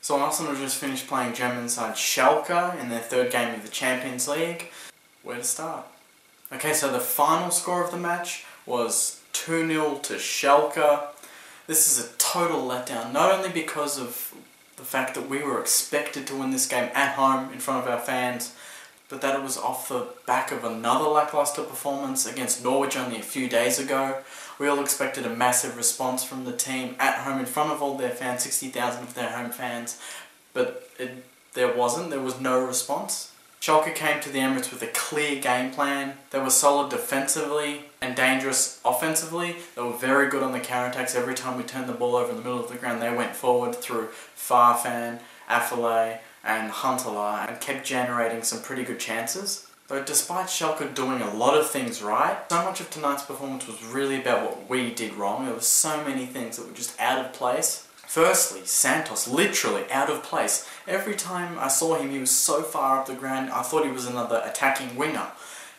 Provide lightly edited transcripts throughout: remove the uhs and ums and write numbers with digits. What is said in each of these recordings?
So Arsenal just finished playing German side Schalke in their third game of the Champions League. Where to start? Okay, so the final score of the match was 2-0 to Schalke. This is a total letdown, not only because of the fact that we were expected to win this game at home in front of our fans, but that it was off the back of another lackluster performance against Norwich only a few days ago. We all expected a massive response from the team at home in front of all their fans, 60,000 of their home fans, but there wasn't. There was no response. Schalke came to the Emirates with a clear game plan. They were solid defensively and dangerous offensively. They were very good on the counter-attacks. Every time we turned the ball over in the middle of the ground, they went forward through Farfan, Afellay and Huntelaar and kept generating some pretty good chances. Though despite Schalke doing a lot of things right, so much of tonight's performance was really about what we did wrong. There were so many things that were just out of place. Firstly, Santos, literally out of place. Every time I saw him, he was so far up the ground, I thought he was another attacking winger.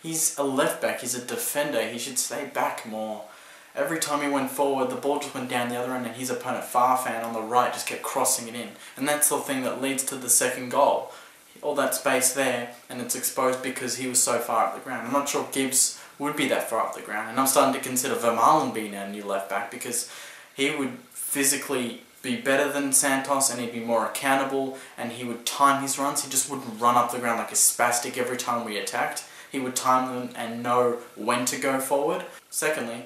He's a left back, he's a defender, he should stay back more. Every time he went forward, the ball just went down the other end and his opponent Farfan on the right just kept crossing it in. And that's the thing that leads to the second goal. All that space there, and it's exposed because he was so far up the ground. I'm not sure Gibbs would be that far up the ground, and I'm starting to consider Vermaelen being our new left back because he would physically be better than Santos and he'd be more accountable and he would time his runs. He just wouldn't run up the ground like a spastic every time we attacked. He would time them and know when to go forward. Secondly,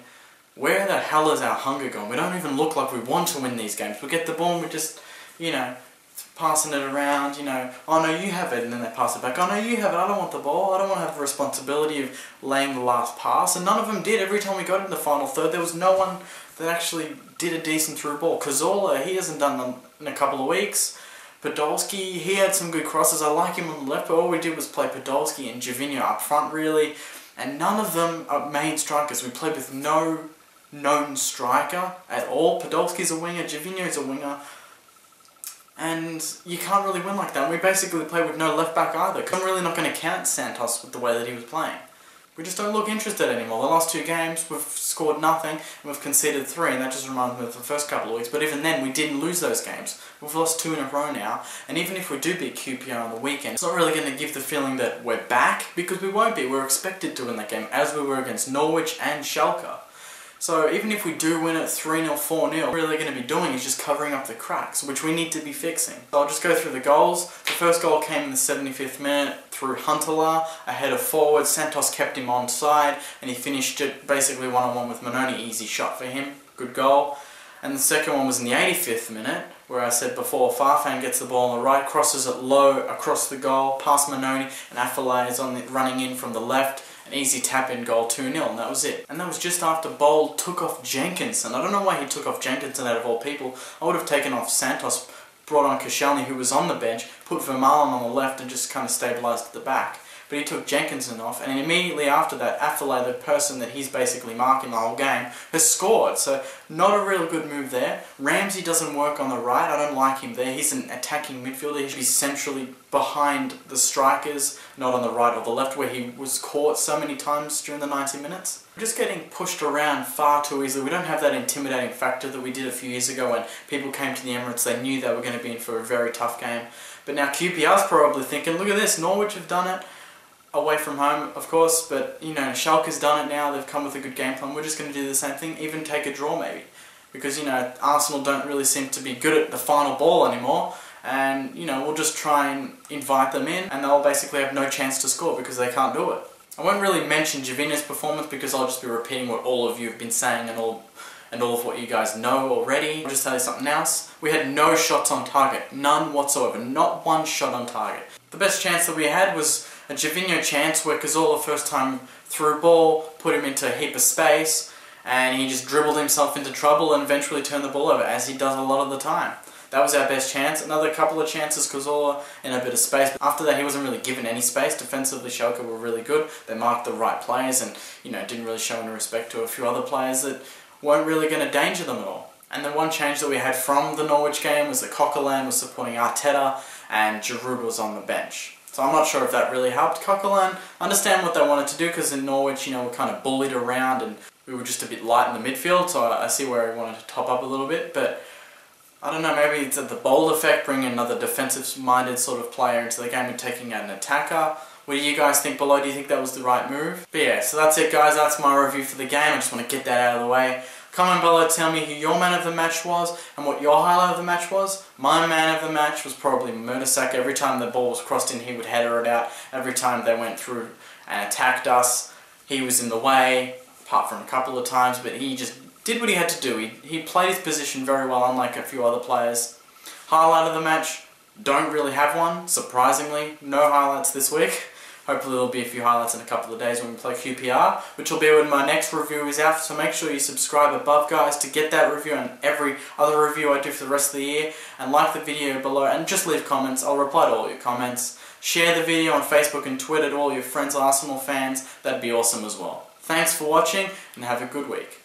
where the hell is our hunger gone? We don't even look like we want to win these games. We get the ball and we're just, passing it around, oh no, you have it, and then they pass it back. Oh no, you have it, I don't want the ball. I don't want to have the responsibility of laying the last pass. And none of them did. Every time we got in the final third, there was no one that actually did a decent through ball. Cazorla, he hasn't done them in a couple of weeks. Podolski, he had some good crosses. I like him on the left, but all we did was play Podolski and Javinho up front, really. And none of them are main strikers. We played with no known striker at all. Podolski's a winger, Javinho's a winger. And you can't really win like that. We basically play with no left back either. I'm really not going to count Santos with the way that he was playing. We just don't look interested anymore. The last two games, we've scored nothing and we've conceded 3, and that just reminds me of the first couple of weeks. But even then, we didn't lose those games. We've lost 2 in a row now, and even if we do beat QPR on the weekend, it's not really going to give the feeling that we're back, because we won't be. We're expected to win that game, as we were against Norwich and Schalke. So even if we do win it 3-0, 4-0, what we're really going to be doing is just covering up the cracks, which we need to be fixing. So I'll just go through the goals. The first goal came in the 75th minute through Huntelaar, ahead of forward. Santos kept him onside, and he finished it basically one-on-one with Manoni. Easy shot for him. Good goal. And the second one was in the 85th minute, where I said before, Farfan gets the ball on the right, crosses it low across the goal, past Manoni, and Afellay is running in from the left. An easy tap-in goal, 2-0, and that was it. And that was just after Bold took off Jenkinson. I don't know why he took off Jenkinson out of all people. I would have taken off Santos, brought on Koscielny, who was on the bench, put Vermaelen on the left and just kind of stabilised at the back. But he took Jenkinson off, and immediately after that, Afellay, the person that he's basically marking the whole game, has scored. So not a real good move there. Ramsey doesn't work on the right. I don't like him there. He's an attacking midfielder. He should be centrally behind the strikers, not on the right or the left, where he was caught so many times during the 90 minutes. We're just getting pushed around far too easily. We don't have that intimidating factor that we did a few years ago when people came to the Emirates. They knew they were going to be in for a very tough game. But now QPR's probably thinking, look at this, Norwich have done it. Away from home, of course, but Schalke's done it now. They've come with a good game plan. We're just going to do the same thing, even take a draw maybe, because Arsenal don't really seem to be good at the final ball anymore, and we'll just try and invite them in, and they'll basically have no chance to score because they can't do it. I won't really mention Javinho's performance because I'll just be repeating what all of you have been saying and all of what you guys know already. I'll just tell you something else. We had no shots on target, none whatsoever, not one shot on target. The best chance that we had was a Javinho chance where Cazorla first time threw ball, put him into a heap of space, and he just dribbled himself into trouble and eventually turned the ball over, as he does a lot of the time. That was our best chance. Another couple of chances, Cazorla in a bit of space. But after that, he wasn't really given any space. Defensively, Schalke were really good. They marked the right players and didn't really show any respect to a few other players that weren't really going to danger them at all. And the one change that we had from the Norwich game was that Coquelin was supporting Arteta and Giroud was on the bench. So I'm not sure if that really helped Coquelin understand what they wanted to do, because in Norwich, we're kind of bullied around and we were just a bit light in the midfield, so I see where he wanted to top up a little bit. But I don't know, maybe it's the bold effect, bringing another defensive-minded sort of player into the game and taking out an attacker. What do you guys think below? Do you think that was the right move? But yeah, so that's it guys, that's my review for the game. I just want to get that out of the way. Comment below, tell me who your man of the match was and what your highlight of the match was. My man of the match was probably Murdersack. Every time the ball was crossed in, he would header it out. Every time they went through and attacked us, he was in the way, apart from a couple of times, but he just did what he had to do. He played his position very well, unlike a few other players. Highlight of the match, don't really have one, surprisingly. No highlights this week. Hopefully there'll be a few highlights in a couple of days when we play QPR, which will be when my next review is out, so make sure you subscribe above guys to get that review and every other review I do for the rest of the year, and like the video below and just leave comments. I'll reply to all your comments. Share the video on Facebook and Twitter to all your friends Arsenal fans, that'd be awesome as well. Thanks for watching and have a good week.